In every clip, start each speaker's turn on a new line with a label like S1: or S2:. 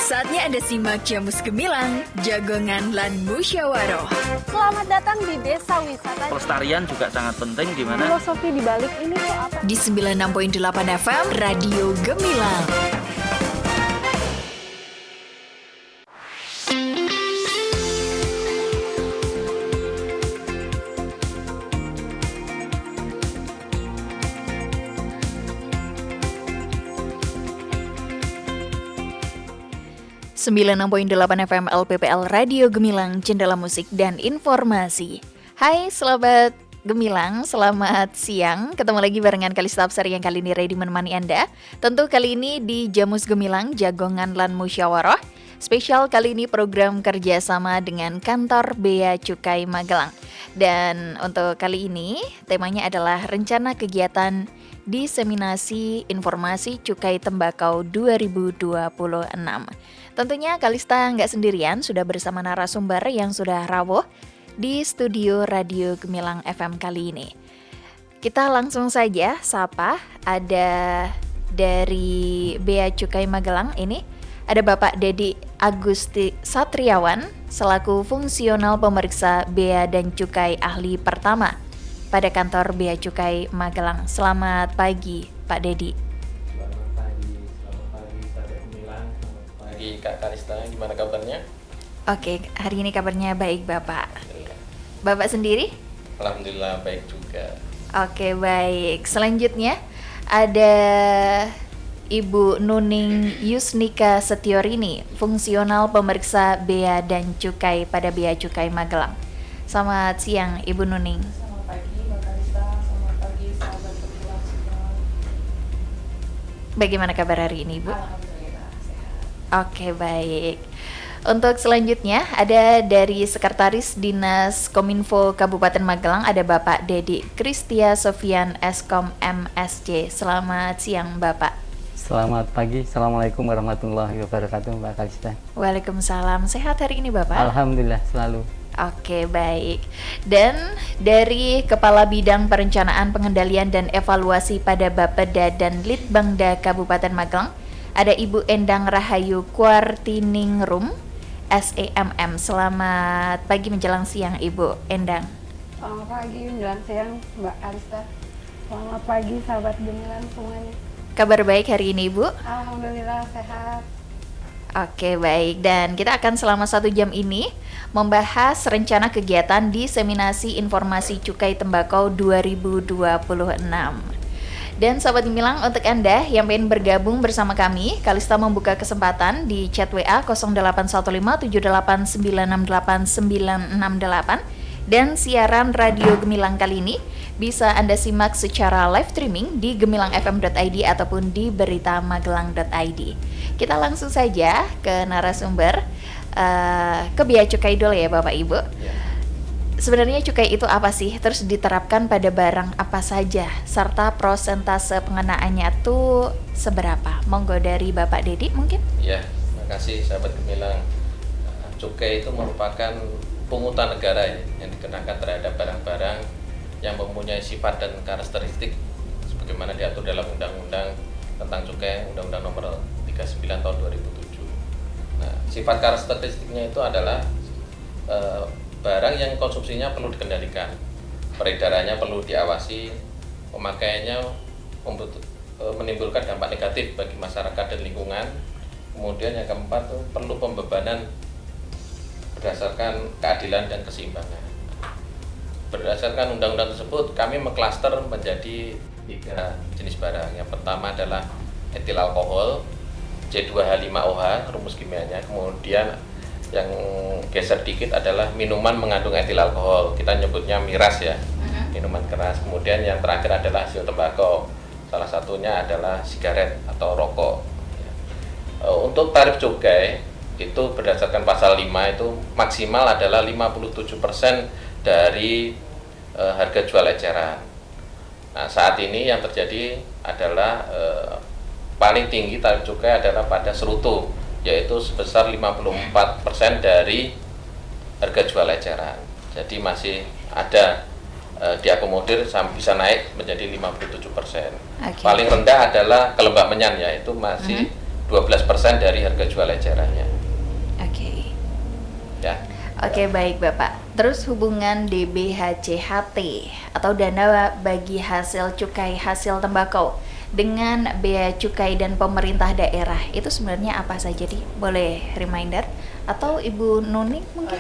S1: Saatnya Anda simak Jamus Gemilang, Jagongan lan Musyawaroh.
S2: Selamat datang di Desa Wisata.
S3: Pelestarian juga sangat penting di mana
S2: Filosofi di balik ini tuh apa?
S1: Di 96.8 FM, Radio Gemilang. Sembilan 96.8 FM LPPL Radio Gemilang, Jendela Musik dan Informasi. Hai selamat Gemilang, selamat siang. Ketemu lagi barengan Kalista Absari yang kali ini ready menemani Anda. Tentu kali ini di Jamus Gemilang, Jagongan lan Musyawaroh. Spesial kali ini program kerjasama dengan Kantor Bea Cukai Magelang. Dan untuk kali ini temanya adalah rencana kegiatan diseminasi informasi cukai tembakau 2026. Tentunya Kalista nggak sendirian, sudah bersama narasumber yang sudah rawuh di studio Radio Gemilang FM kali ini. Kita langsung saja sapa, ada dari Bea Cukai Magelang ini, ada Bapak Dedi Agusti Satriawan, selaku fungsional pemeriksa Bea dan Cukai ahli pertama pada kantor Bea Cukai Magelang. Selamat pagi Pak Dedi.
S3: Kak Kalista, gimana kabarnya?
S1: Oke, hari ini kabarnya baik Bapak. Bapak sendiri?
S3: Alhamdulillah baik juga.
S1: Oke, baik. Selanjutnya ada Ibu Nuning Yusnika Setiorini, fungsional pemeriksa Bea dan Cukai pada Bea Cukai Magelang. Selamat siang Ibu Nuning.
S2: Selamat pagi Mbak Kalista, selamat pagi sahabat Gemilang semua.
S1: Bagaimana kabar hari ini Bu?
S2: Alhamdulillah sehat.
S1: Oke, baik. Untuk selanjutnya ada dari Sekretaris Dinas Kominfo Kabupaten Magelang, ada Bapak Dedi Kristia Sofian Eskom MSC. Selamat siang Bapak.
S4: Selamat pagi, Assalamualaikum warahmatullahi wabarakatuh Mbak Kalista.
S1: Waalaikumsalam. Sehat hari ini Bapak?
S4: Alhamdulillah selalu.
S1: Oke, baik. Dan dari Kepala Bidang Perencanaan Pengendalian dan Evaluasi pada Bapeda dan Litbangda Kabupaten Magelang, ada Ibu Endang Rahayu Kuartiningrum, SEMM. Selamat pagi menjelang siang Ibu Endang.
S2: Selamat pagi menjelang siang Mbak Kalista. Selamat pagi sahabat Gemilang semuanya.
S1: Kabar baik hari ini Ibu?
S2: Alhamdulillah sehat.
S1: Oke, baik. Dan kita akan selama 1 jam ini membahas rencana kegiatan diseminasi informasi cukai tembakau 2026. Dan Sobat Gemilang, untuk Anda yang ingin bergabung bersama kami, Kalista membuka kesempatan di chat WA 081578968968 dan siaran Radio Gemilang kali ini bisa Anda simak secara live streaming di gemilangfm.id ataupun di beritamagelang.id. Kita langsung saja ke narasumber, ke Bea Cukai dulu ya Bapak Ibu. Sebenarnya cukai itu apa sih? Terus diterapkan pada barang apa saja? Serta prosentase pengenaannya tuh seberapa? Monggo dari Bapak Dedi mungkin?
S3: Ya, terima kasih sahabat Gemilang. Cukai itu merupakan pungutan negara ya, yang dikenakan terhadap barang-barang yang mempunyai sifat dan karakteristik sebagaimana diatur dalam Undang-Undang tentang Cukai, Undang-Undang Nomor 39 Tahun 2007. Nah, sifat karakteristiknya itu adalah barang yang konsumsinya perlu dikendalikan, peredarannya perlu diawasi, pemakaiannya menimbulkan dampak negatif bagi masyarakat dan lingkungan. Kemudian yang keempat tuh perlu pembebanan berdasarkan keadilan dan keseimbangan. Berdasarkan undang-undang tersebut, kami mengklaster menjadi 3 jenis barang. Yang pertama adalah etil alkohol, C2H5OH, rumus kimianya. Kemudian yang geser dikit adalah minuman mengandung etil alkohol, kita nyebutnya miras ya, minuman keras. Kemudian yang terakhir adalah hasil tembakau, salah satunya adalah sigaret atau rokok. Untuk tarif cukai itu berdasarkan pasal 5 itu maksimal adalah 57% dari harga jual eceran. Nah, saat ini yang terjadi adalah paling tinggi tarif cukai adalah pada serutu, yaitu sebesar 54% dari harga jual eceran. Jadi masih ada diakomodir bisa naik menjadi 57%.
S1: Okay.
S3: Paling rendah adalah Kelembak Menyan, yaitu masih 12% dari harga jual ecerannya.
S1: Oke.
S3: Ya.
S1: Oke, baik Bapak. Terus hubungan DBHCHT atau dana bagi hasil cukai hasil tembakau dengan bea cukai dan pemerintah daerah itu sebenarnya apa saja? Jadi boleh reminder atau Ibu Nuni mungkin?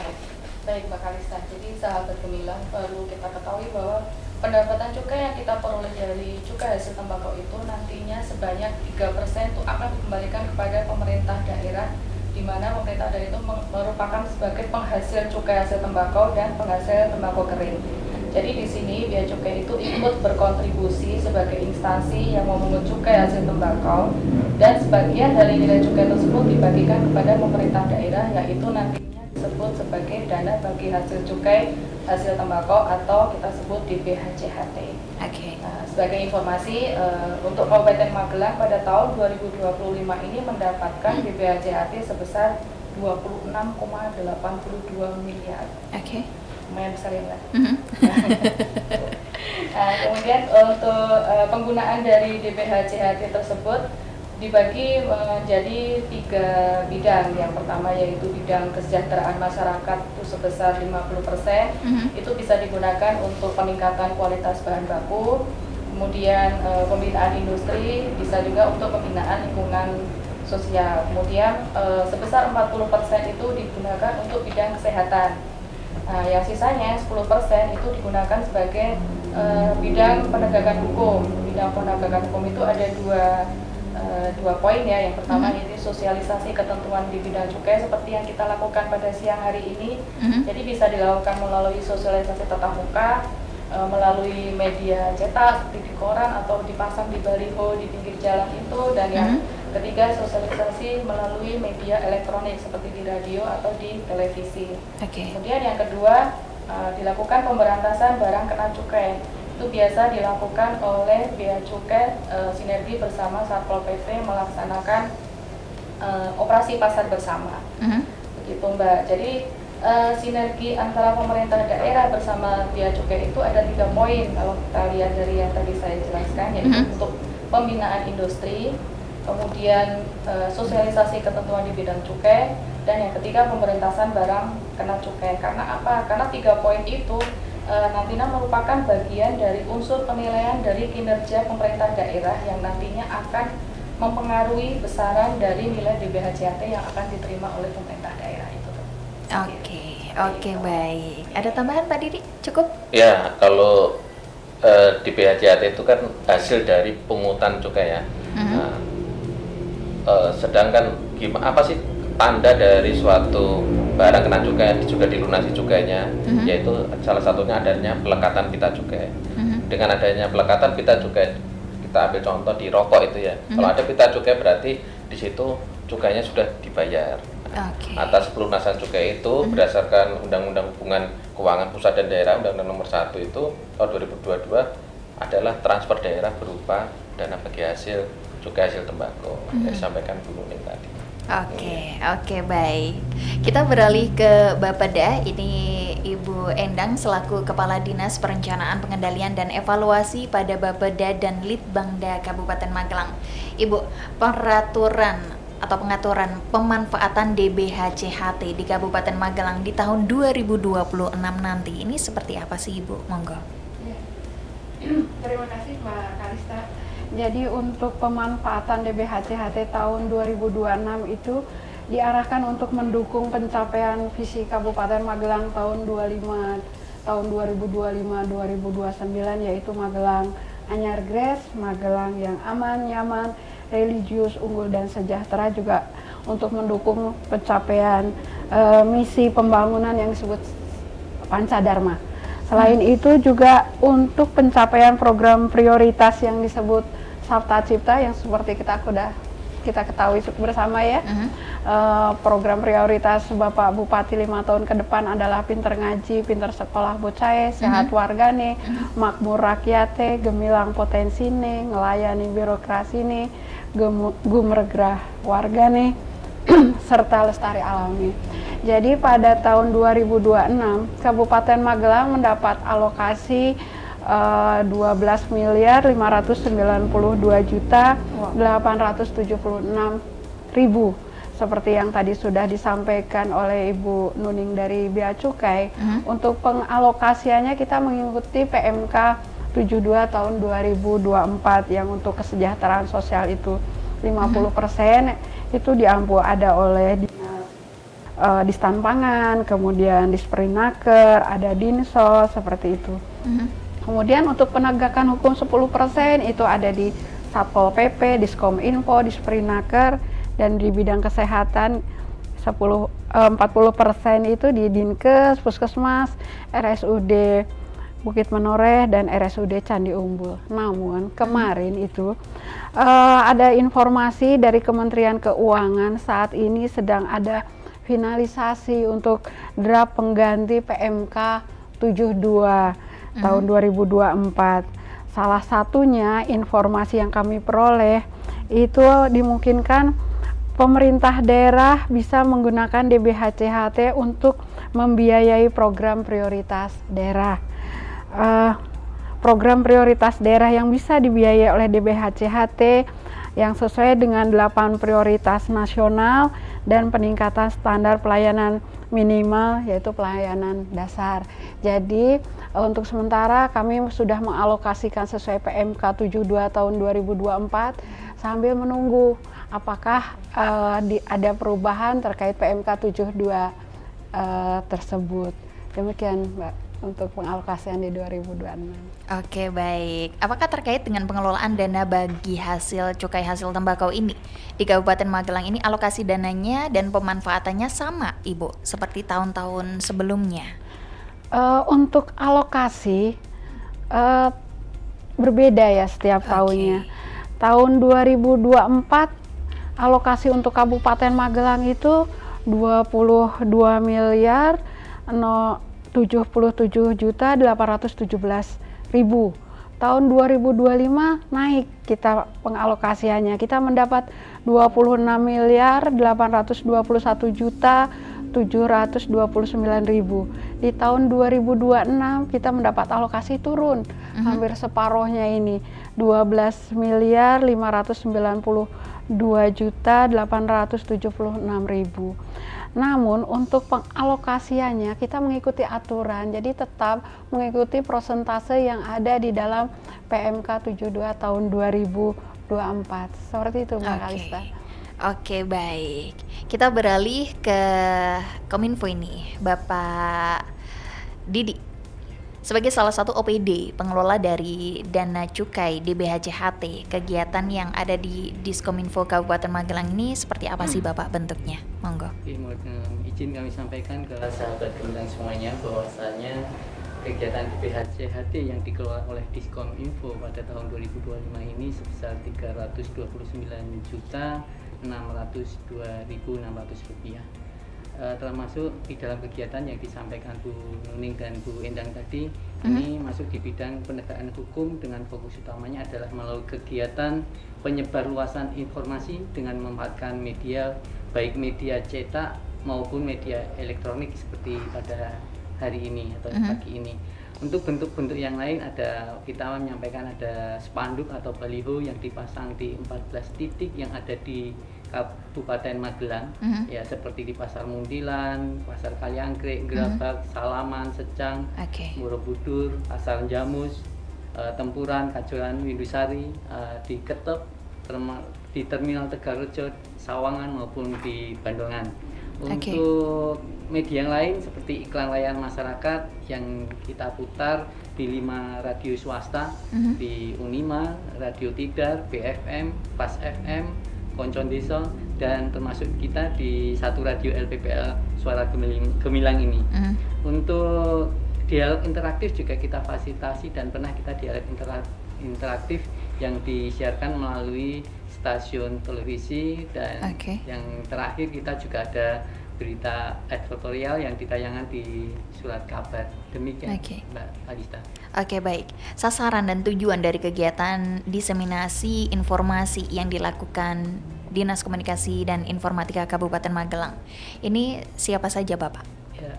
S5: Baik Mbak Kalista, jadi sahabat Gemilang perlu kita ketahui bahwa pendapatan cukai yang kita peroleh dari cukai hasil tembakau itu nantinya sebanyak 3% itu akan dikembalikan kepada pemerintah daerah, di mana pemerintah daerah itu merupakan sebagai penghasil cukai hasil tembakau dan penghasil tembakau kering. Jadi di sini bea cukai itu ikut berkontribusi sebagai instansi yang memungut cukai hasil tembakau, dan sebagian dari nilai cukai tersebut dibagikan kepada pemerintah daerah, yaitu nantinya disebut sebagai dana bagi hasil cukai hasil tembakau atau kita sebut DBHCHT.
S1: Oke.
S5: Nah, sebagai informasi untuk Kabupaten Magelang pada tahun 2025 ini mendapatkan DBHCHT sebesar 26,82 miliar.
S1: Oke.
S5: Lumayan besar ya Mbak.
S1: Mhm.
S5: Nah, kemudian untuk penggunaan dari DBHCHT tersebut dibagi menjadi 3 bidang. Yang pertama yaitu bidang kesejahteraan masyarakat itu sebesar 50%. Itu bisa digunakan untuk peningkatan kualitas bahan baku. Kemudian pembinaan industri, bisa juga untuk pembinaan lingkungan sosial. Kemudian sebesar 40% itu digunakan untuk bidang kesehatan. Nah, yang sisanya 10% itu digunakan sebagai bidang penegakan hukum. Bidang penegakan hukum itu ada dua poin ya. Yang pertama ini sosialisasi ketentuan di bidang cukai seperti yang kita lakukan pada siang hari ini. Jadi bisa dilakukan melalui sosialisasi tatap muka, melalui media cetak seperti di koran atau dipasang di baliho di pinggir jalan itu, dan yang ketiga sosialisasi melalui media elektronik seperti di radio atau di televisi. Kemudian yang kedua dilakukan pemberantasan barang kena cukai. Itu biasa dilakukan oleh Bea Cukai sinergi bersama Satpol PP melaksanakan operasi pasar bersama. Begitu Mbak. Jadi sinergi antara pemerintah daerah bersama Bea Cukai itu ada 3 poin kalau kita lihat dari yang tadi saya jelaskan, yaitu untuk pembinaan industri, kemudian sosialisasi ketentuan di bidang cukai, dan yang ketiga pemberantasan barang kena cukai. Karena apa? Karena 3 poin itu nantinya merupakan bagian dari unsur penilaian dari kinerja pemerintah daerah yang nantinya akan mempengaruhi besaran dari nilai DBHCHT yang akan diterima oleh pemerintah daerah itu.
S1: Oke, baik. Ada tambahan Pak Didi? Cukup?
S3: Ya, kalau DBHCHT itu kan hasil dari pungutan cukai ya. Nah, sedangkan apa sih tanda dari suatu barang kena cukai juga dilunasi cukainya, yaitu salah satunya adanya pelekatan pita cukai. Dengan adanya pelekatan pita cukai, kita ambil contoh di rokok itu ya. Kalau ada pita cukai berarti di situ cukainya sudah dibayar. Atas pelunasan cukai itu berdasarkan Undang-Undang Hubungan Keuangan Pusat dan Daerah Undang-Undang Nomor 1 itu tahun 2022 adalah transfer daerah berupa dana bagi hasil cukai hasil tembakau yang disampaikan Bu Nuning tadi.
S1: Oke, baik. Kita beralih ke Bapeda. Ini Ibu Endang selaku Kepala Dinas Perencanaan Pengendalian dan Evaluasi pada Bapeda dan Litbangda Kabupaten Magelang. Ibu, peraturan atau pengaturan pemanfaatan DBHCHT di Kabupaten Magelang di tahun 2026 nanti ini seperti apa sih Ibu? Monggo.
S2: Ya. Terima kasih Mbak Kalista. Jadi untuk pemanfaatan DBHCHT tahun 2026 itu diarahkan untuk mendukung pencapaian visi Kabupaten Magelang tahun 2025-2029, yaitu Magelang Anyar Gres, Magelang yang aman, nyaman, religius, unggul dan sejahtera, juga untuk mendukung pencapaian misi pembangunan yang disebut Pancadharma. Selain itu juga untuk pencapaian program prioritas yang disebut Sabta Cipta yang seperti kita ketahui bersama ya. Program prioritas Bapak Bupati 5 tahun ke depan adalah pinter ngaji, pinter sekolah bocah, sehat wargane, makmur rakyate, gemilang potensine, ngelayani birokrasi nih, gumregrah wargane, serta lestari alami. Jadi pada tahun 2026 Kabupaten Magelang mendapat alokasi 12.592.876 Seperti yang tadi sudah disampaikan oleh Ibu Nuning dari Bea Cukai, untuk pengalokasiannya kita mengikuti PMK 72 tahun 2024 yang untuk kesejahteraan sosial itu 50% itu ada oleh Distan Pangan, kemudian Disperinaker, ada Dinsos, seperti itu. Kemudian untuk penegakan hukum 10% itu ada di Satpol PP, Diskominfo, Disperinaker, dan di bidang kesehatan 40% itu di Dinkes, Puskesmas, RSUD Bukit Menoreh, dan RSUD Candi Umbul. Namun kemarin itu ada informasi dari Kementerian Keuangan saat ini sedang ada finalisasi untuk draft pengganti PMK 72 tahun 2024. Salah satunya informasi yang kami peroleh itu dimungkinkan pemerintah daerah bisa menggunakan DBHCHT untuk membiayai program prioritas daerah. Program prioritas daerah yang bisa dibiayai oleh DBHCHT yang sesuai dengan 8 prioritas nasional dan peningkatan standar pelayanan minimal, yaitu pelayanan dasar. Jadi untuk sementara kami sudah mengalokasikan sesuai PMK 72 tahun 2024 sambil menunggu apakah ada perubahan terkait PMK 72 tersebut. Demikian Mbak untuk pengalokasian di 2026.
S1: Oke, baik. Apakah terkait dengan pengelolaan dana bagi hasil cukai hasil tembakau ini di Kabupaten Magelang ini alokasi dananya dan pemanfaatannya sama, Ibu, seperti tahun-tahun sebelumnya?
S2: Untuk alokasi berbeda ya setiap tahunnya. Tahun 2024 alokasi untuk Kabupaten Magelang itu 22 miliar 77.817.000. Tahun 2025 naik kita pengalokasiannya. Kita mendapat 26 miliar 821.729.000. Di tahun 2026 kita mendapat alokasi turun hampir separuhnya ini 12 miliar 592.876.000. Namun untuk pengalokasiannya kita mengikuti aturan, jadi tetap mengikuti persentase yang ada di dalam PMK 72 tahun 2024. Seperti itu Mbak Kalista.
S1: Oke, baik. Kita beralih ke Kominfo ini, Bapak Didi. Sebagai salah satu OPD pengelola dari dana cukai DBHCHT, kegiatan yang ada di Diskominfo Kabupaten Magelang ini seperti apa sih Bapak bentuknya? Monggo.
S4: Izin kami sampaikan ke sahabat Gemilang semuanya bahwasanya kegiatan DBHCHT yang dikelola oleh Diskominfo pada tahun 2025 ini sebesar Rp329.602.600. Termasuk di dalam kegiatan yang disampaikan Bu Nuning dan Bu Endang tadi, ini masuk di bidang penegakan hukum dengan fokus utamanya adalah melalui kegiatan penyebarluasan informasi dengan memanfaatkan media, baik media cetak maupun media elektronik seperti pada hari ini atau pagi ini. Untuk bentuk-bentuk yang lain kita menyampaikan ada spanduk atau baliho yang dipasang di 14 titik yang ada di Kabupaten Magelang, ya seperti di Pasar Muntilan, Pasar Kaliangkrek, Gerabak, Salaman, Secang, Borobudur, Pasar Jamus, Tempuran, Kajolan, Windusari, di Ketep, di Terminal Tegalrejo, Sawangan maupun di Bandongan. Untuk media yang lain seperti iklan layanan masyarakat yang kita putar di 5 radio swasta, di Unima, Radio Tidar, BFM, Pas FM, Koncon Desa, dan termasuk kita di satu radio LPPL Suara Gemilang ini. Untuk dialog interaktif juga kita fasilitasi dan pernah kita dialog interaktif yang disiarkan melalui stasiun televisi, dan yang terakhir kita juga ada berita editorial yang ditayangkan di surat kabar. Demikian Mbak Alista.
S1: Oke, baik. Sasaran dan tujuan dari kegiatan diseminasi informasi yang dilakukan Dinas Komunikasi dan Informatika Kabupaten Magelang ini siapa saja Bapak?
S4: Ya,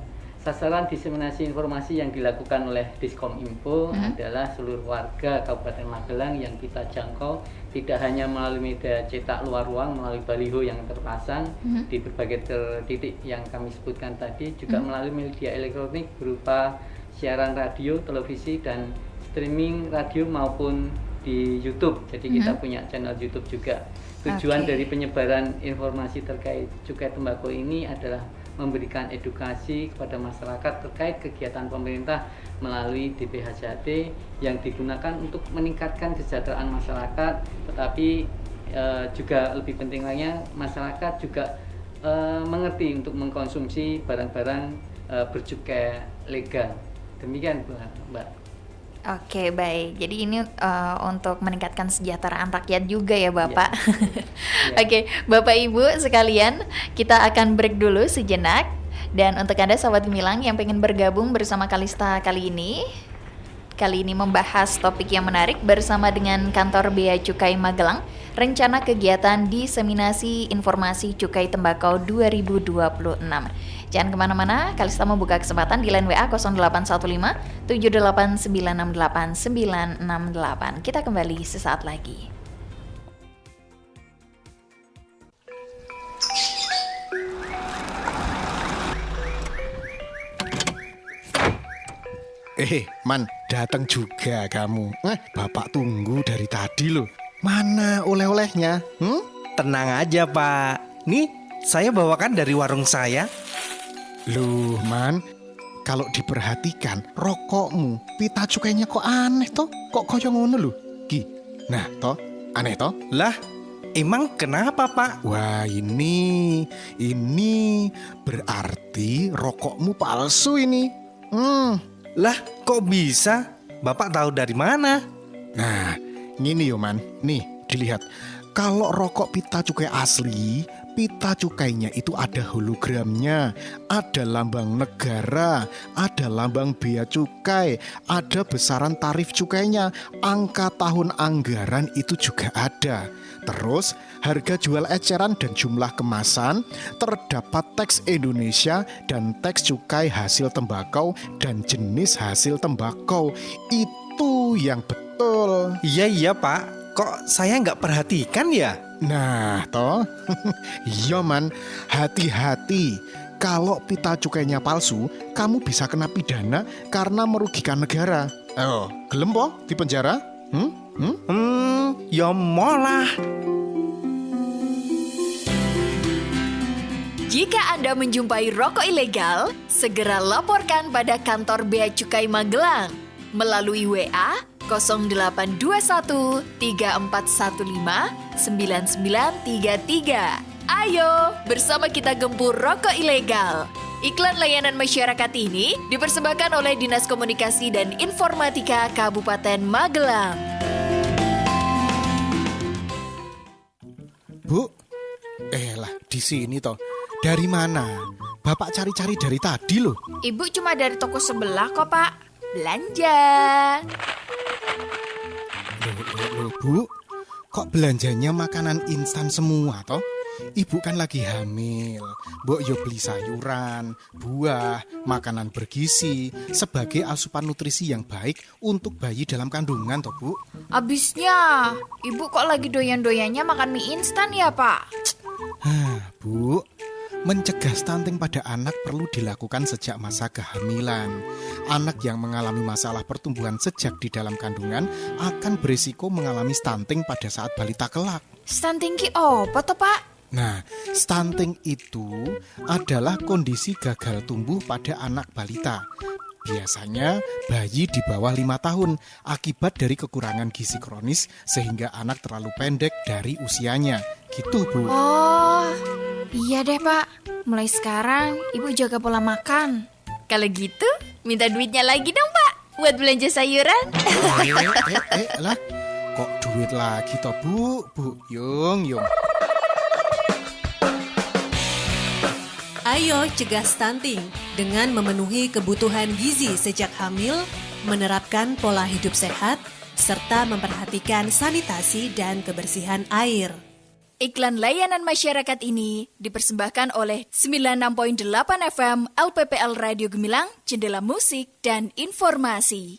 S4: sasaran diseminasi informasi yang dilakukan oleh Diskominfo adalah seluruh warga Kabupaten Magelang yang kita jangkau, tidak hanya melalui media cetak luar ruang, melalui baliho yang terpasang di berbagai titik yang kami sebutkan tadi, juga melalui media elektronik berupa siaran radio, televisi, dan streaming radio maupun di YouTube. Jadi kita punya channel YouTube juga. Tujuan dari penyebaran informasi terkait cukai tembakau ini adalah memberikan edukasi kepada masyarakat terkait kegiatan pemerintah melalui DPH-JHT yang digunakan untuk meningkatkan kesejahteraan masyarakat, tetapi juga lebih penting lainnya masyarakat juga mengerti untuk mengkonsumsi barang-barang bercukai legal. Demikian Mbak.
S1: Oke, baik. Jadi ini untuk meningkatkan kesejahteraan rakyat juga ya Bapak. Oke, Bapak Ibu sekalian, kita akan break dulu sejenak. Dan untuk Anda sahabat Gemilang yang pengen bergabung bersama Kalista kali ini membahas topik yang menarik bersama dengan Kantor Bea Cukai Magelang, rencana kegiatan diseminasi informasi cukai tembakau 2026. Jangan kemana-mana, Kalista membuka kesempatan di line WA 0815 78968 968. Kita kembali sesaat lagi.
S6: Man, datang juga kamu. Bapak tunggu dari tadi loh. Mana oleh-olehnya?
S7: Tenang aja Pak, nih saya bawakan dari warung saya.
S6: Loh Man, kalau diperhatikan rokokmu, pita cukainya kok aneh toh? Kok koyo ngono lho? Ki, nah toh, aneh toh?
S7: Lah, emang kenapa Pak?
S6: Wah ini berarti rokokmu palsu ini.
S7: Lah, kok bisa? Bapak tahu dari mana?
S6: Nah, gini yo Man, nih dilihat. Kalau rokok pita cukai asli, pita cukainya itu ada hologramnya, ada lambang negara, ada lambang bea cukai, ada besaran tarif cukainya, angka tahun anggaran itu juga ada. Terus harga jual eceran dan jumlah kemasan, terdapat teks Indonesia dan teks cukai hasil tembakau dan jenis hasil tembakau. Itu yang betul.
S7: Iya Pak, kok saya nggak perhatikan ya?
S6: Nah toh, iya Man, hati-hati. Kalau pita cukainya palsu, kamu bisa kena pidana karena merugikan negara. Gelem po di penjara?
S7: Ya molah.
S1: Jika Anda menjumpai rokok ilegal, segera laporkan pada kantor Bea Cukai Magelang melalui WA 0821 3415 9933. Ayo, bersama kita gempur rokok ilegal. Iklan layanan masyarakat ini dipersembahkan oleh Dinas Komunikasi dan Informatika Kabupaten Magelang.
S6: Bu, lah di sini toh. Dari mana? Bapak cari-cari dari tadi loh.
S1: Ibu cuma dari toko sebelah kok, Pak. Belanja.
S6: Loh, Bu, kok belanjanya makanan instan semua toh? Ibu kan lagi hamil. Mbok yo beli sayuran, buah, makanan bergizi sebagai asupan nutrisi yang baik untuk bayi dalam kandungan toh, Bu.
S1: Abisnya, Ibu kok lagi doyan-doyannya makan mie instan ya, Pak?
S6: Bu, mencegah stunting pada anak perlu dilakukan sejak masa kehamilan. Anak yang mengalami masalah pertumbuhan sejak di dalam kandungan akan berisiko mengalami stunting pada saat balita kelak.
S1: Stunting ki apa toh, Pak?
S6: Nah, stunting itu adalah kondisi gagal tumbuh pada anak balita. Biasanya bayi di bawah 5 tahun akibat dari kekurangan gizi kronis sehingga anak terlalu pendek dari usianya. Gitu, Bu.
S1: Oh, iya deh, Pak. Mulai sekarang Ibu jaga pola makan. Kalau gitu, minta duitnya lagi dong, Pak, buat belanja sayuran.
S6: Lah, kok duit lagi toh, Bu? Yung.
S8: Ayo cegah stunting dengan memenuhi kebutuhan gizi sejak hamil, menerapkan pola hidup sehat, serta memperhatikan sanitasi dan kebersihan air.
S1: Iklan layanan masyarakat ini dipersembahkan oleh 96.8 FM LPPL Radio Gemilang, Jendela Musik dan Informasi.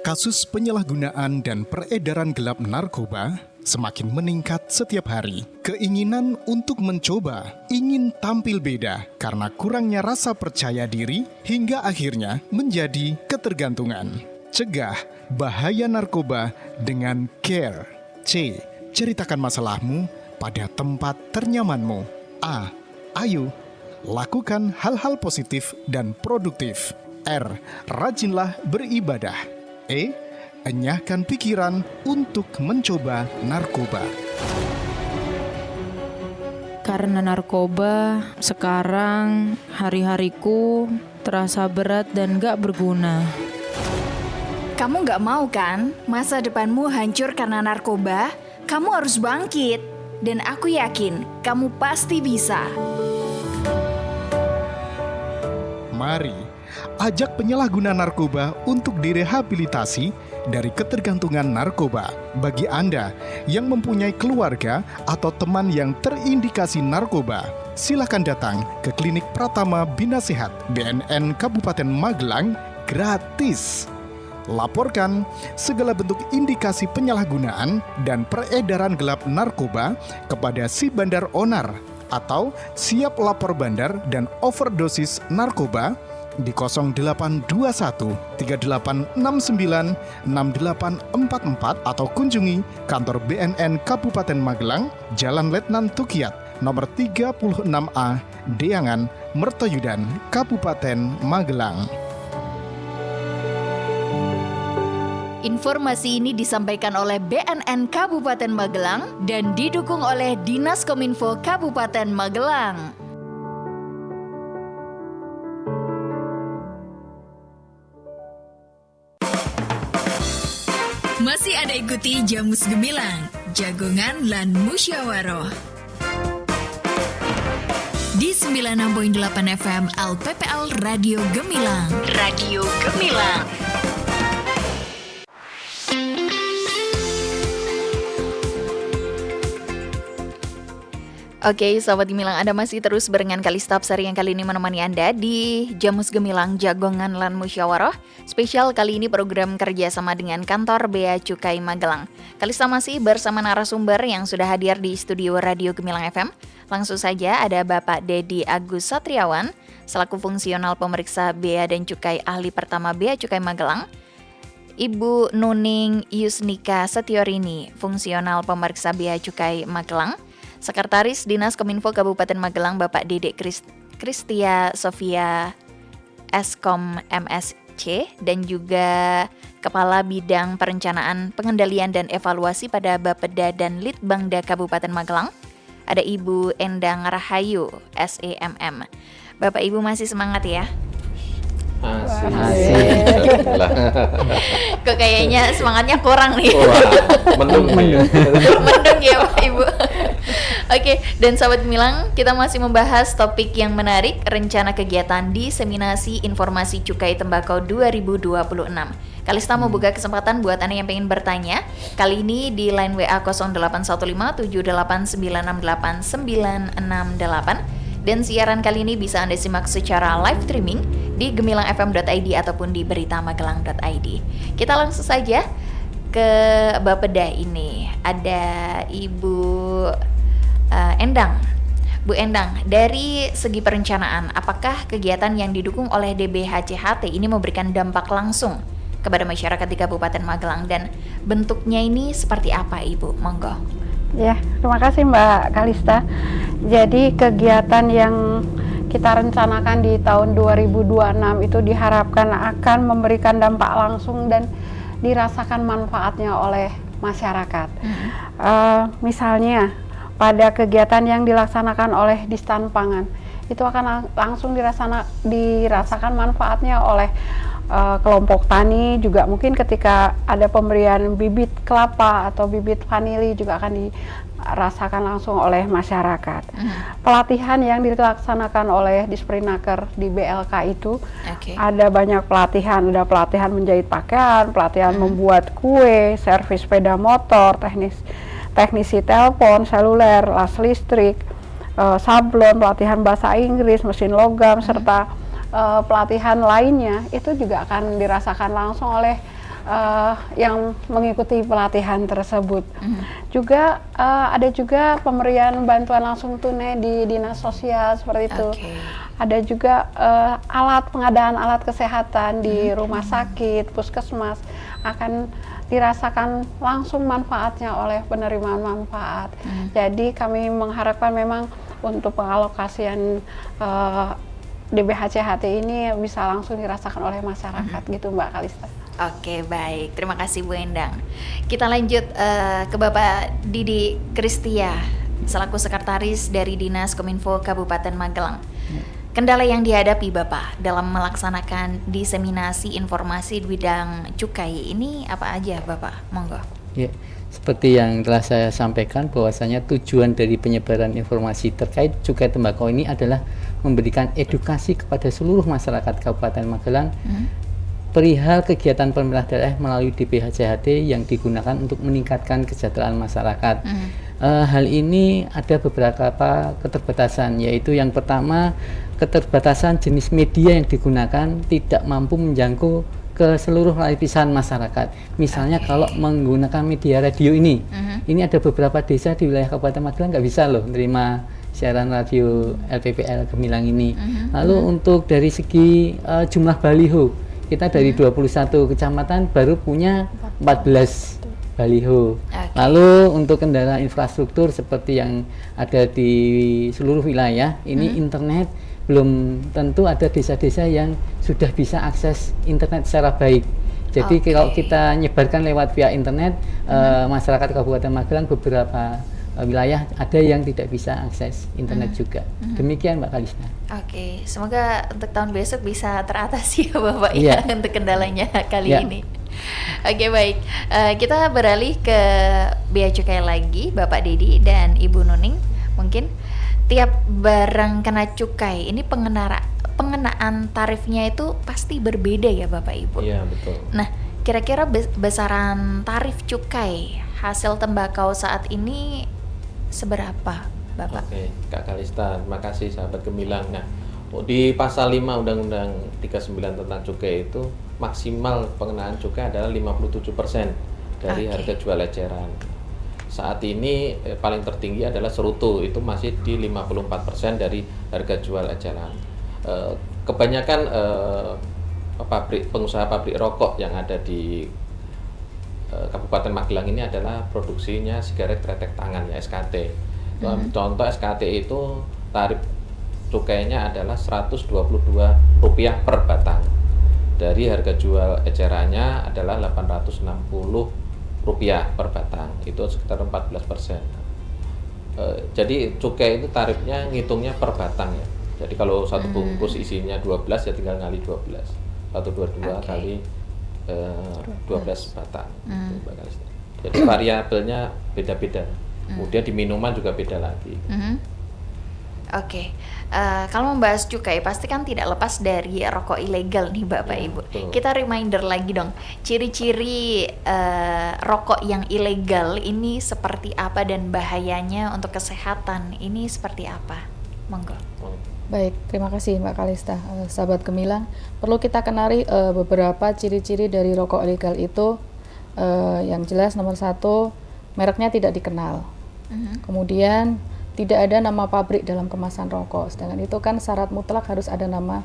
S6: Kasus penyalahgunaan dan peredaran gelap narkoba semakin meningkat setiap hari. Keinginan untuk mencoba, ingin tampil beda karena kurangnya rasa percaya diri hingga akhirnya menjadi ketergantungan. Cegah bahaya narkoba dengan CARE. C. Ceritakan masalahmu pada tempat ternyamanmu. A. Ayo, lakukan hal-hal positif dan produktif. R. Rajinlah beribadah. E. Enyahkan pikiran untuk mencoba narkoba.
S9: Karena narkoba, sekarang hari-hariku terasa berat dan gak berguna.
S1: Kamu gak mau kan masa depanmu hancur karena narkoba? Kamu harus bangkit. Dan aku yakin kamu pasti bisa.
S6: Mari ajak penyalahguna narkoba untuk direhabilitasi dari ketergantungan narkoba. Bagi Anda yang mempunyai keluarga atau teman yang terindikasi narkoba, silakan datang ke Klinik Pratama Bina Sehat BNN Kabupaten Magelang gratis. Laporkan segala bentuk indikasi penyalahgunaan dan peredaran gelap narkoba kepada si bandar onar atau siap lapor bandar dan overdosis narkoba di 0821 3869 6844 atau kunjungi kantor BNN Kabupaten Magelang, Jalan Letnan Tukiat, nomor 36A, Deangan, Mertoyudan, Kabupaten Magelang.
S1: Informasi ini disampaikan oleh BNN Kabupaten Magelang dan didukung oleh Dinas Kominfo Kabupaten Magelang. Masih Anda ikuti Jamus Gemilang, Jagongan lan Musyawaroh. Di 96.8 FM LPPL Radio Gemilang. Radio Gemilang. Oke, sahabat Gemilang, Anda masih terus barengan Kalista Absari yang kali ini menemani Anda di Jamus Gemilang, Jagongan lan Musyawaroh. Spesial kali ini program kerjasama dengan kantor Bea Cukai Magelang. Kalista masih bersama narasumber yang sudah hadir di studio Radio Gemilang FM. Langsung saja ada Bapak Dedi Agus Satriawan, selaku fungsional pemeriksa Bea dan Cukai ahli pertama Bea Cukai Magelang. Ibu Nuning Yusnika Setiorini, fungsional pemeriksa Bea Cukai Magelang. Sekretaris Dinas Kominfo Kabupaten Magelang Bapak Dedek Kristia Sofia Eskom MSC dan juga Kepala Bidang Perencanaan Pengendalian dan Evaluasi pada Bapeda dan Litbangda Kabupaten Magelang. Ada Ibu Endang Rahayu SEMM. Bapak Ibu masih semangat ya?
S3: Asik.
S1: Kok kayaknya semangatnya kurang nih.
S3: Mendung
S1: ya Pak Ibu. Oke, dan sahabat Gemilang, kita masih membahas topik yang menarik, rencana kegiatan diseminasi informasi cukai tembakau 2026. Kalista mau buka kesempatan buat Anda yang pengen bertanya. Kali ini di line WA 0815786968 dan siaran kali ini bisa Anda simak secara live streaming di gemilangfm.id ataupun di beritamagelang.id. Kita langsung saja ke Bapeda ini. Ada Ibu Endang. Bu Endang, dari segi perencanaan, apakah kegiatan yang didukung oleh DBHCHT ini memberikan dampak langsung kepada masyarakat di Kabupaten Magelang dan bentuknya ini seperti apa, Ibu? Monggo.
S2: Ya, terima kasih Mbak Kalista. Jadi kegiatan yang kita rencanakan di tahun 2026 itu diharapkan akan memberikan dampak langsung dan dirasakan manfaatnya oleh masyarakat. Misalnya pada kegiatan yang dilaksanakan oleh Distan Pangan itu akan langsung dirasakan manfaatnya oleh kelompok tani, juga mungkin ketika ada pemberian bibit kelapa atau bibit vanili juga akan dirasakan langsung oleh masyarakat. Pelatihan yang dilaksanakan oleh Disprenaker di BLK itu ada banyak pelatihan, ada pelatihan menjahit pakaian, pelatihan membuat kue, servis sepeda motor, teknisi telepon, seluler, las listrik, sablon, pelatihan bahasa Inggris, mesin logam, serta pelatihan lainnya itu juga akan dirasakan langsung oleh yang mengikuti pelatihan tersebut. Juga ada juga pemberian bantuan langsung tunai di dinas sosial seperti itu. Ada juga pengadaan alat kesehatan di rumah sakit, puskesmas akan dirasakan langsung manfaatnya oleh penerima manfaat. Jadi kami mengharapkan memang untuk pengalokasian DBH-CHT ini bisa langsung dirasakan oleh masyarakat gitu Mbak Kalista.
S1: Oke, baik. Terima kasih Bu Endang. Kita lanjut ke Bapak Didi Kristia selaku sekretaris dari Dinas Kominfo Kabupaten Magelang. Kendala yang dihadapi Bapak dalam melaksanakan diseminasi informasi di bidang cukai ini apa aja Bapak? Monggo.
S4: Ya, seperti yang telah saya sampaikan bahwasanya tujuan dari penyebaran informasi terkait cukai tembakau ini adalah memberikan edukasi kepada seluruh masyarakat Kabupaten Magelang perihal kegiatan pemerintah daerah melalui DBH-CHT yang digunakan untuk meningkatkan kesejahteraan masyarakat. Hal ini ada beberapa keterbatasan, yaitu yang pertama keterbatasan jenis media yang digunakan tidak mampu menjangkau ke seluruh lapisan masyarakat. Misalnya kalau menggunakan media radio ini ada beberapa desa di wilayah Kabupaten Magelang nggak bisa loh menerima siaran radio LPPL Gemilang ini. Lalu untuk dari segi jumlah baliho, kita dari 21 kecamatan baru punya 14 baliho. Lalu untuk kendala infrastruktur seperti yang ada di seluruh wilayah, ini internet belum tentu ada desa-desa yang sudah bisa akses internet secara baik. Jadi kalau kita nyebarkan lewat via internet, masyarakat Kabupaten Magelang beberapa wilayah ada yang tidak bisa akses internet juga. Demikian Mbak Kalista.
S1: Oke, semoga untuk tahun besok bisa teratasi ya Bapak ya untuk kendalanya kali ini. Oke, baik. Kita beralih ke bea cukai lagi, Bapak Dedi dan Ibu Nuning. Mungkin tiap barang kena cukai ini pengenaan tarifnya itu pasti berbeda ya Bapak Ibu.
S3: Iya, betul.
S1: Nah, kira-kira besaran tarif cukai hasil tembakau saat ini seberapa Bapak?
S3: Oke, Kak Kalista, terima kasih sahabat Gemilang. Nah, di pasal 5 Undang-Undang 39 tentang cukai itu maksimal pengenaan cukai adalah 57% dari harga jual eceran. Saat ini paling tertinggi adalah Serutu, itu masih di 54% dari harga jual eceran. Kebanyakan pengusaha pabrik rokok yang ada di Kabupaten Magelang ini adalah produksinya sigaret kretek tangan ya, SKT. Contoh SKT itu tarif cukainya adalah Rp122 per batang. Dari harga jual ecerannya adalah Rp860 per batang, itu sekitar 14%. Jadi cukai itu tarifnya ngitungnya per batang ya. Jadi kalau satu bungkus isinya 12 ya tinggal kali 12. 122 kali 12 batang. Jadi variabelnya beda-beda. Kemudian di minuman juga beda lagi.
S1: Oke. Kalau membahas cukai pasti kan tidak lepas dari rokok ilegal nih Bapak Ibu.
S3: Betul.
S1: Kita reminder lagi dong, ciri-ciri rokok yang ilegal ini seperti apa dan bahayanya untuk kesehatan ini seperti apa? Monggo.
S10: Baik, terima kasih Mbak Kalista. Sahabat Gemilang, perlu kita kenali beberapa ciri-ciri dari rokok ilegal itu. Yang jelas nomor 1, mereknya tidak dikenal. Kemudian tidak ada nama pabrik dalam kemasan rokok, sedangkan itu kan syarat mutlak harus ada nama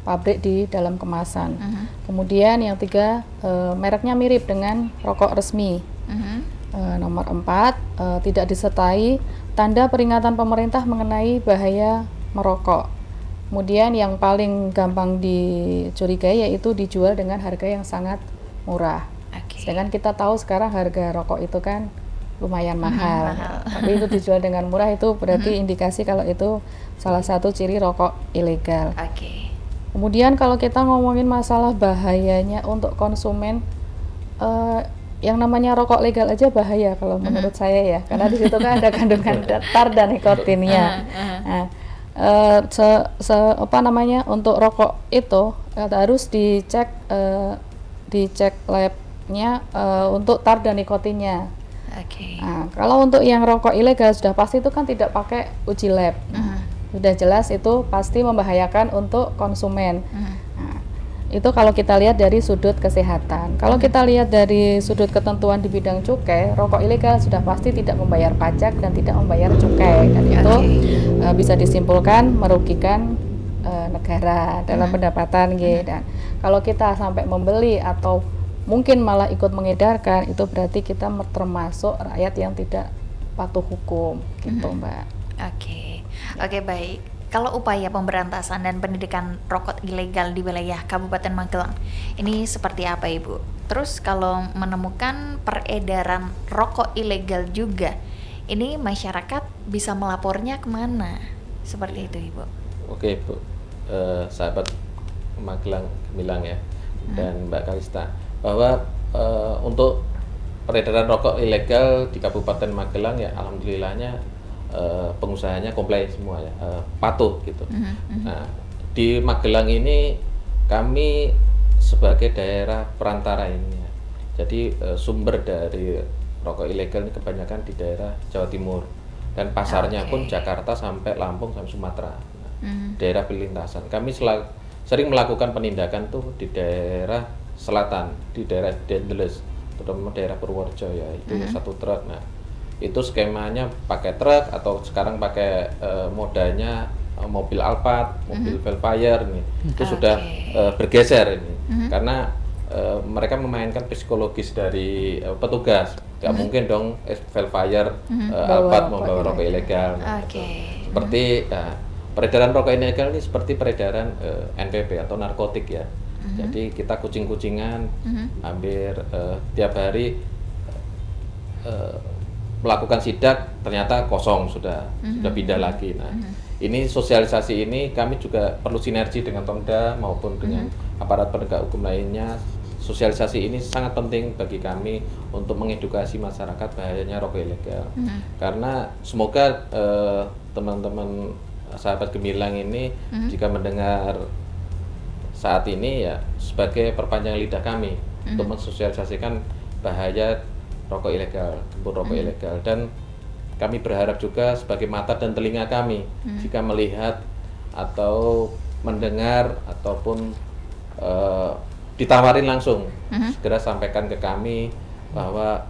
S10: pabrik di dalam kemasan. Kemudian yang 3, mereknya mirip dengan rokok resmi. Nomor 4, tidak disertai tanda peringatan pemerintah mengenai bahaya merokok. Kemudian yang paling gampang dicurigai yaitu dijual dengan harga yang sangat murah. Sedangkan kita tahu sekarang harga rokok itu kan lumayan mahal. Tapi itu dijual dengan murah, itu berarti indikasi kalau itu salah satu ciri rokok ilegal. Kemudian kalau kita ngomongin masalah bahayanya untuk konsumen, yang namanya rokok legal aja bahaya kalau menurut saya ya, karena di situ kan ada kandungan tar dan nikotinnya. Nah, untuk rokok itu harus dicek labnya untuk tar dan nikotinnya.
S1: Oke.
S10: Nah, kalau untuk yang rokok ilegal sudah pasti itu kan tidak pakai uji lab. Sudah jelas itu pasti membahayakan untuk konsumen. Nah, itu kalau kita lihat dari sudut kesehatan. Kalau kita lihat dari sudut ketentuan di bidang cukai, rokok ilegal sudah pasti tidak membayar pajak dan tidak membayar cukai. Dan itu bisa disimpulkan merugikan negara dalam pendapatan gitu. Dan kalau kita sampai membeli atau mungkin malah ikut mengedarkan, itu berarti kita termasuk rakyat yang tidak patuh hukum gitu, Mbak.
S1: Oke, baik. Kalau upaya pemberantasan dan pendidikan rokok ilegal di wilayah Kabupaten Magelang ini seperti apa, Ibu? Terus kalau menemukan peredaran rokok ilegal juga, ini masyarakat bisa melapornya kemana? Seperti itu, Ibu.
S3: Oke, Bu. Sahabat Magelang Gemilang ya, dan Mbak Kalista, bahwa untuk peredaran rokok ilegal di Kabupaten Magelang ya alhamdulillahnya pengusahanya komplain semua ya, patuh gitu. Nah, di Magelang ini kami sebagai daerah perantara ini ya. Jadi sumber dari rokok ilegal ini kebanyakan di daerah Jawa Timur dan pasarnya pun Jakarta sampai Lampung sampai Sumatera. Daerah perlintasan. Kami sering melakukan penindakan tuh di daerah selatan, di daerah Dendles, terutama daerah Purworejo ya, itu satu truk. Nah, itu skemanya pakai truk atau sekarang pakai modanya mobil Alphard, mobil Velfire nih. Itu sudah bergeser ini. Karena mereka memainkan psikologis dari petugas. Gak mungkin dong Velfire Alphard membawa rokok ilegal. Nah, seperti peredaran rokok ilegal ini seperti peredaran NPP atau narkotik ya. Jadi kita kucing-kucingan hampir tiap hari melakukan sidak, ternyata kosong sudah pindah lagi. Nah, ini sosialisasi ini kami juga perlu sinergi dengan Pemda maupun dengan aparat penegak hukum lainnya. Sosialisasi ini sangat penting bagi kami untuk mengedukasi masyarakat bahayanya rokok ilegal. Karena semoga teman-teman sahabat Gemilang ini jika mendengar saat ini ya sebagai perpanjangan lidah kami untuk mensosialisasikan bahaya rokok ilegal, kebun rokok ilegal, dan kami berharap juga sebagai mata dan telinga kami jika melihat atau mendengar ataupun ditawarin langsung segera sampaikan ke kami bahwa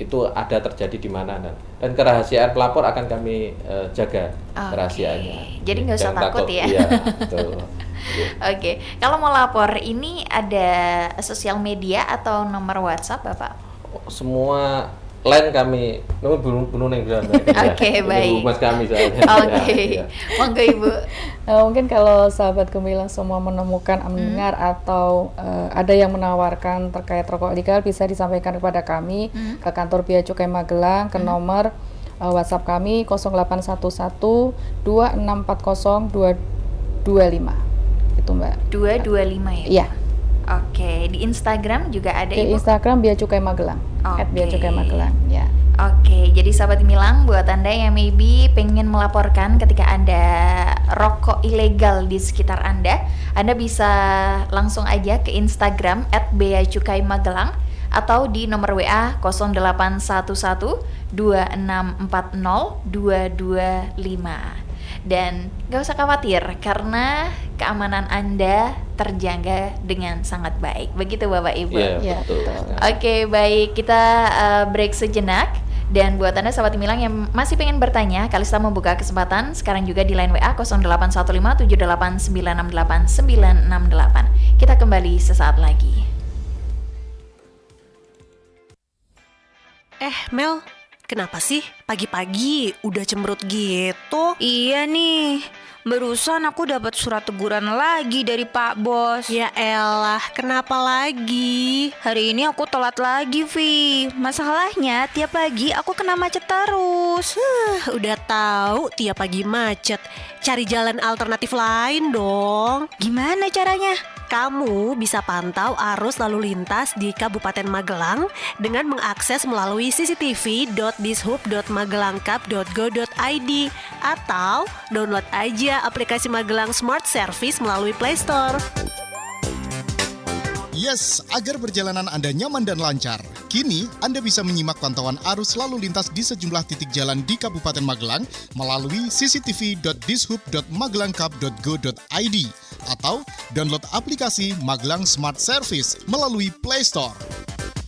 S3: itu ada terjadi di mana, dan kerahasiaan pelapor akan kami jaga kerahasiaannya.
S1: Jadi nggak usah takut ya.
S3: Iya, betul.
S1: Oke, kalau mau lapor ini ada sosial media atau nomor WhatsApp, Bapak?
S3: Semua line kami, bunuh yang berada.
S1: Oke, baik.
S3: Mas kami soalnya.
S1: Oke, monggo Ibu.
S10: Mungkin kalau sahabat Gemilang semua menemukan, mendengar atau ada yang menawarkan terkait rokok ilegal, bisa disampaikan kepada kami ke kantor Bea Cukai Magelang ke nomor WhatsApp kami 0811 2640 225. Itu Mbak. 225
S1: ya? Iya. Oke, di Instagram juga ada
S10: Ibu? Di Instagram Bea Cukai Magelang. @Bea Cukai Magelang, ya.
S1: Oke, jadi sahabat Gemilang, buat Anda yang maybe pengen melaporkan ketika ada rokok ilegal di sekitar Anda bisa langsung aja ke Instagram @beacukai_magelang atau di nomor WA 0811 2640 225. Dan gak usah khawatir karena keamanan Anda terjaga dengan sangat baik. Begitu Bapak Ibu?
S3: Iya, betul.
S1: Oke, baik, kita break sejenak. Dan buat Anda sahabat Gemilang yang masih pengen bertanya, Kalista membuka kesempatan sekarang juga di line WA 0815 78968968. Kita kembali sesaat lagi.
S8: Mel, kenapa sih pagi-pagi udah cemberut gitu?
S11: Iya nih, barusan aku dapat surat teguran lagi dari Pak Bos.
S8: Ya elah, kenapa lagi?
S11: Hari ini aku telat lagi, Vi. Masalahnya tiap pagi aku kena macet terus.
S8: Udah tahu tiap pagi macet. Cari jalan alternatif lain dong.
S11: Gimana caranya?
S8: Kamu bisa pantau arus lalu lintas di Kabupaten Magelang dengan mengakses melalui cctv.dishub.magelangcup.go.id atau download aja aplikasi Magelang Smart Service melalui Play Store.
S6: Yes, agar perjalanan Anda nyaman dan lancar. Kini, Anda bisa menyimak pantauan arus lalu lintas di sejumlah titik jalan di Kabupaten Magelang melalui cctv.dishub.magelangcup.go.id atau download aplikasi Magelang Smart Service melalui Play Store.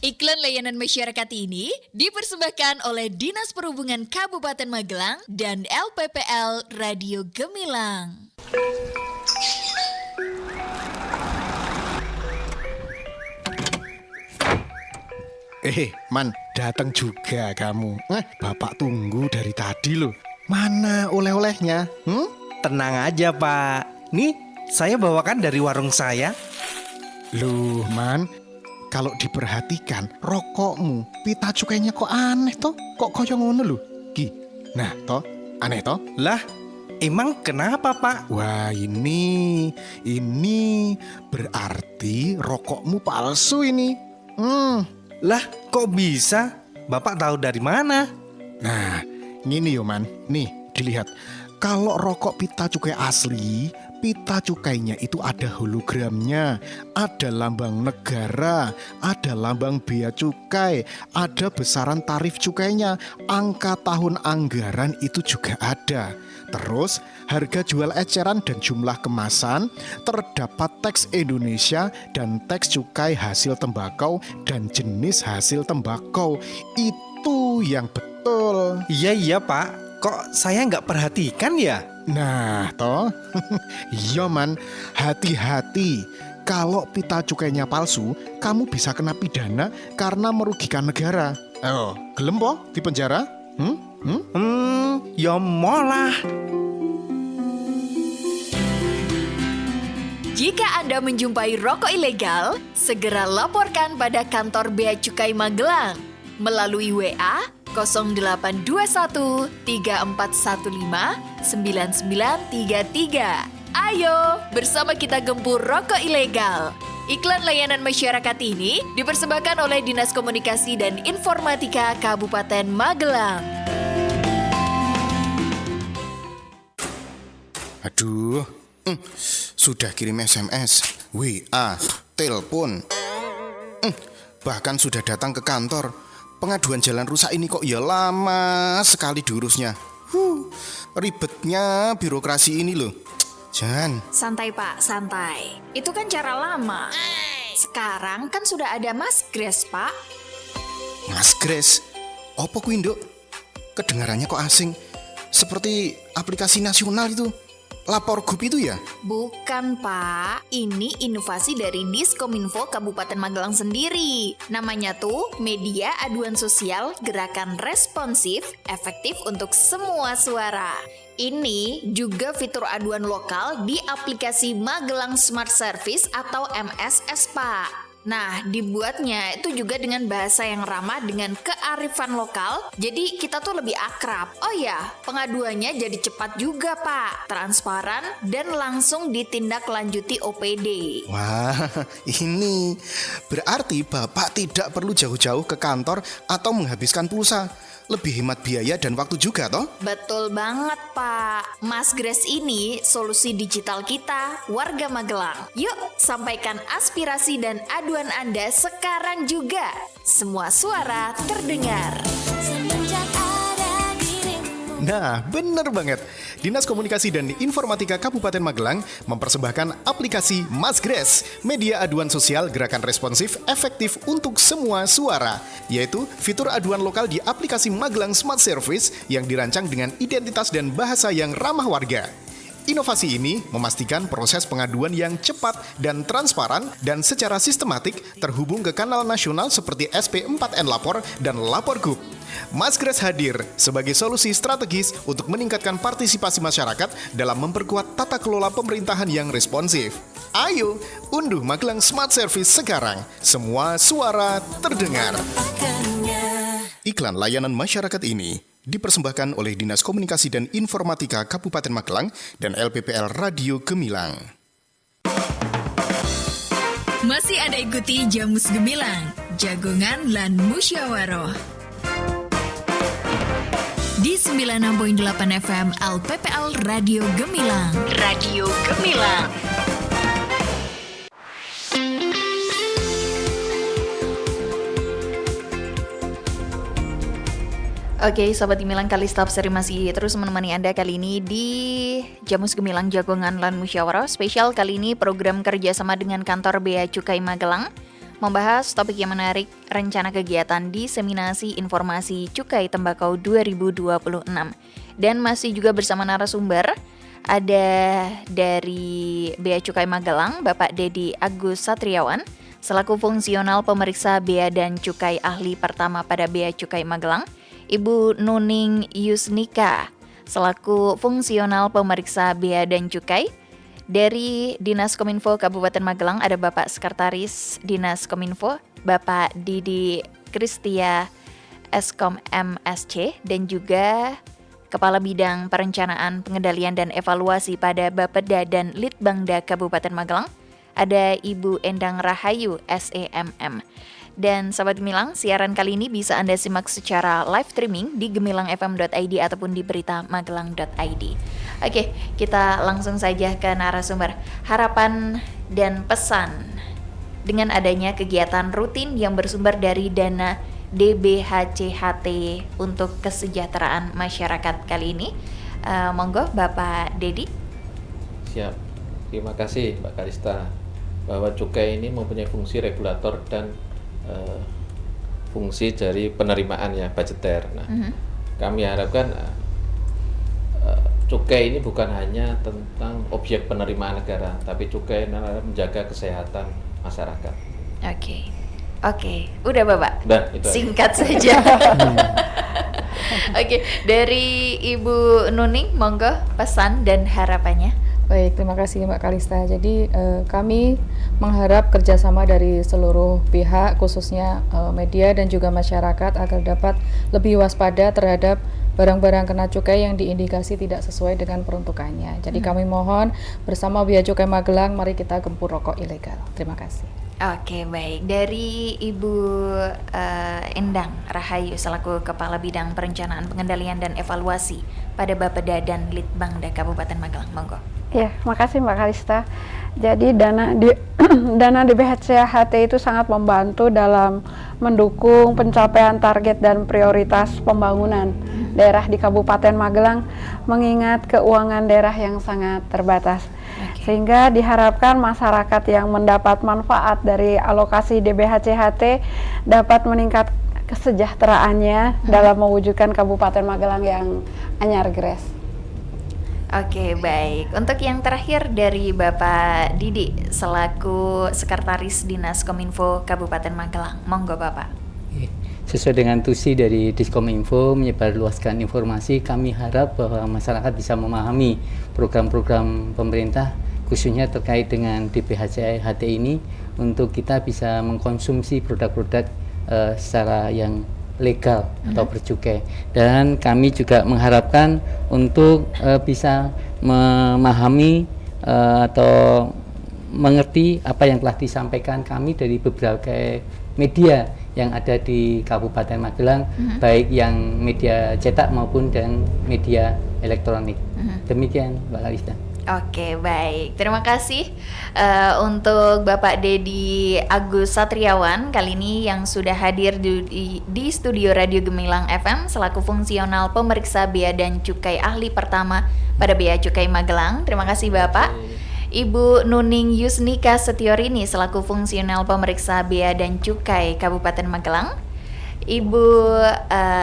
S1: Iklan layanan masyarakat ini dipersembahkan oleh Dinas Perhubungan Kabupaten Magelang dan LPPL Radio Gemilang.
S6: Man, datang juga kamu. Bapak tunggu dari tadi loh. Mana oleh-olehnya?
S7: Tenang aja Pak. Nih, saya bawakan dari warung saya.
S6: Loh, Man, kalau diperhatikan rokokmu, pita cukainya kok aneh toh? Kok koyo ngono lho? Ki. Nah, toh, aneh toh?
S7: Lah, emang kenapa Pak?
S6: Wah, ini berarti rokokmu palsu ini.
S7: Lah, kok bisa? Bapak tahu dari mana?
S6: Nah, gini yo Man. Nih, dilihat. Kalau rokok pita cukai asli, pita cukainya itu ada hologramnya, ada lambang negara, ada lambang bea cukai, ada besaran tarif cukainya, angka tahun anggaran itu juga ada. Terus, harga jual eceran dan jumlah kemasan, terdapat teks Indonesia dan teks cukai hasil tembakau dan jenis hasil tembakau. Itu yang betul.
S7: Iya Pak, kok saya nggak perhatikan ya?
S6: Nah, toh, iya Man, hati-hati. Kalau pita cukainya palsu, kamu bisa kena pidana karena merugikan negara. Gelem po di penjara?
S7: Ya molah.
S1: Jika Anda menjumpai rokok ilegal, segera laporkan pada kantor Bea Cukai Magelang melalui WA 0821 3415 9933. Ayo, bersama kita gempur rokok ilegal. Iklan layanan masyarakat ini dipersembahkan oleh Dinas Komunikasi dan Informatika Kabupaten Magelang.
S6: Aduh, sudah kirim SMS, WA, telepon, bahkan sudah datang ke kantor. Pengaduan jalan rusak ini kok ya lama sekali diurusnya. Ribetnya birokrasi ini loh. Jan.
S1: Santai Pak, santai. Itu kan cara lama. Sekarang kan sudah ada Mas Grace Pak.
S6: Mas Grace? Apa kuwi Nduk? Kedengarannya kok asing. Seperti aplikasi nasional itu. Lapor Gub itu ya?
S1: Bukan Pak, ini inovasi dari Diskominfo Kabupaten Magelang sendiri. Namanya tuh Media Aduan Sosial Gerakan Responsif Efektif untuk Semua Suara. Ini juga fitur aduan lokal di aplikasi Magelang Smart Service atau MSS Pak. Nah, dibuatnya itu juga dengan bahasa yang ramah dengan kearifan lokal, jadi kita tuh lebih akrab. Oh ya, pengaduannya jadi cepat juga Pak, transparan dan langsung ditindaklanjuti OPD.
S6: Wah, ini berarti Bapak tidak perlu jauh-jauh ke kantor atau menghabiskan pulsa. Lebih hemat biaya dan waktu juga toh?
S1: Betul banget Pak. Mas Grace ini solusi digital kita, warga Magelang. Yuk, sampaikan aspirasi dan aduan Anda sekarang juga. Semua suara terdengar.
S6: Nah, bener banget. Dinas Komunikasi dan Informatika Kabupaten Magelang mempersembahkan aplikasi Mas Grace, media aduan sosial gerakan responsif efektif untuk semua suara, yaitu fitur aduan lokal di aplikasi Magelang Smart Service yang dirancang dengan identitas dan bahasa yang ramah warga. Inovasi ini memastikan proses pengaduan yang cepat dan transparan dan secara sistematik terhubung ke kanal nasional seperti SP4N Lapor dan Lapor Gub. Mas Grace hadir sebagai solusi strategis untuk meningkatkan partisipasi masyarakat dalam memperkuat tata kelola pemerintahan yang responsif. Ayo, unduh Magelang Smart Service sekarang. Semua suara terdengar. Iklan layanan masyarakat ini dipersembahkan oleh Dinas Komunikasi dan Informatika Kabupaten Magelang dan LPPL Radio Gemilang.
S1: Masih Anda ikuti Jamus Gemilang, Jagongan lan Musyawaroh. Di 96.8 FM LPPL Radio Gemilang. Radio Gemilang. Oke, Sobat Gemilang, Kalista Seri masih terus menemani Anda kali ini di Jamus Gemilang Jagongan Lan Musyawarah. Spesial kali ini program kerjasama dengan kantor Bea Cukai Magelang membahas topik yang menarik, rencana kegiatan diseminasi informasi cukai tembakau 2026. Dan masih juga bersama narasumber, ada dari Bea Cukai Magelang, Bapak Dedi Agus Satriawan, selaku fungsional pemeriksa Bea dan Cukai ahli pertama pada Bea Cukai Magelang, Ibu Nuning Yusnika, selaku fungsional pemeriksa Bea dan Cukai. Dari Dinas Kominfo Kabupaten Magelang ada Bapak Sekretaris Dinas Kominfo, Bapak Didi Kristia Eskom MSC, dan juga Kepala Bidang Perencanaan, Pengendalian dan Evaluasi pada Bapeda dan Litbangda Kabupaten Magelang, ada Ibu Endang Rahayu SEMM. Dan Sobat Gemilang, siaran kali ini bisa Anda simak secara live streaming di gemilangfm.id ataupun di beritamagelang.id. Oke, kita langsung saja ke narasumber. Harapan dan pesan dengan adanya kegiatan rutin yang bersumber dari dana DBHCHT untuk kesejahteraan masyarakat kali ini. Monggo Bapak Dedi.
S3: Siap, terima kasih Mbak Kalista. Bahwa cukai ini mempunyai fungsi regulator dan fungsi dari penerimaan ya, budgeter. Nah, kami harapkan cukai ini bukan hanya tentang objek penerimaan negara, tapi cukai adalah menjaga kesehatan masyarakat. Oke,
S1: udah Bapak.
S3: Itu
S1: singkat saja. Oke, dari Ibu Nuning, monggo pesan dan harapannya.
S10: Baik, terima kasih Mbak Kalista. Jadi kami mengharap kerjasama dari seluruh pihak, khususnya media dan juga masyarakat, agar dapat lebih waspada terhadap barang-barang kena cukai yang diindikasi tidak sesuai dengan peruntukannya. Jadi kami mohon bersama Bea Cukai Magelang, mari kita gempur rokok ilegal. Terima kasih.
S1: Oke, baik. Dari Ibu Endang Rahayu selaku Kepala Bidang Perencanaan, Pengendalian dan Evaluasi pada Bapeda dan Litbangda Kabupaten Magelang, monggo.
S2: Ya, makasih Mbak Kalista. Jadi dana DBHCHT itu sangat membantu dalam mendukung pencapaian target dan prioritas pembangunan daerah di Kabupaten Magelang, mengingat keuangan daerah yang sangat terbatas. Sehingga diharapkan masyarakat yang mendapat manfaat dari alokasi DBHCHT dapat meningkat kesejahteraannya dalam mewujudkan Kabupaten Magelang yang anyar gres.
S1: Oke, baik. Untuk yang terakhir dari Bapak Didi selaku Sekretaris Dinas Kominfo Kabupaten Magelang, monggo Bapak.
S4: Sesuai dengan tusi dari Diskominfo menyebarluaskan informasi, kami harap bahwa masyarakat bisa memahami program-program pemerintah khususnya terkait dengan DBHCHT ini, untuk kita bisa mengkonsumsi produk-produk secara yang legal atau bercukai. Dan kami juga mengharapkan untuk bisa memahami atau mengerti apa yang telah disampaikan kami dari beberapa media yang ada di Kabupaten Magelang, baik yang media cetak maupun dan media elektronik. Demikian Mbak Kalista.
S1: Oke, baik. Terima kasih untuk Bapak Dedi Agus Satriawan kali ini yang sudah hadir di studio Radio Gemilang FM selaku fungsional pemeriksa Bea dan Cukai ahli pertama pada Bea Cukai Magelang. Terima kasih Bapak. Ibu Nuning Yusnika Setiorini selaku fungsional pemeriksa Bea dan Cukai Kabupaten Magelang. Ibu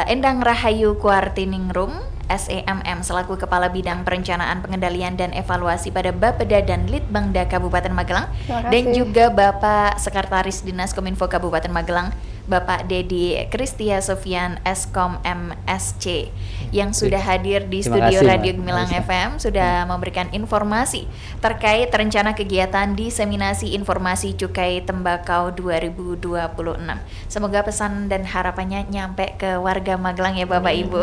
S1: Endang Rahayu Kuartiningrum SEMM selaku Kepala Bidang Perencanaan, Pengendalian dan Evaluasi pada Bapeda dan Litbangda Kabupaten Magelang, dan juga Bapak Sekretaris Dinas Kominfo Kabupaten Magelang, Bapak Dedi Kristia Sofian Eskom MSC yang sudah hadir di studio Radio Gemilang FM, sudah memberikan informasi terkait rencana kegiatan diseminasi informasi cukai tembakau 2026. Semoga pesan dan harapannya nyampe ke warga Magelang ya Bapak Ibu.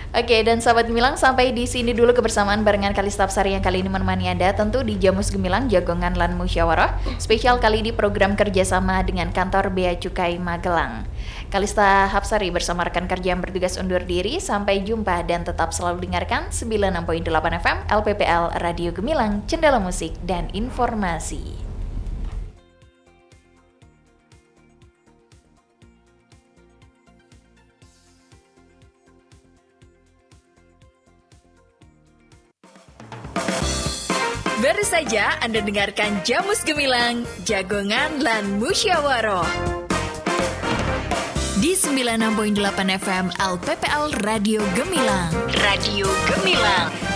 S1: Oke, dan sahabat Gemilang, sampai di sini dulu kebersamaan barengan Kalista Hapsari yang kali ini menemani Anda tentu di Jamus Gemilang Jagongan Lan Musyawarah. Spesial kali di program kerjasama dengan kantor Bea Cukai Magelang. Kalista Hapsari bersama rekan kerja yang bertugas undur diri. Sampai jumpa dan tetap selalu dengarkan 96.8 FM LPPL Radio Gemilang, Cendela Musik dan Informasi. Baru saja Anda dengarkan Jamus Gemilang, Jagongan lan Musyawaroh. Di 96.8 FM LPPL Radio Gemilang. Radio Gemilang.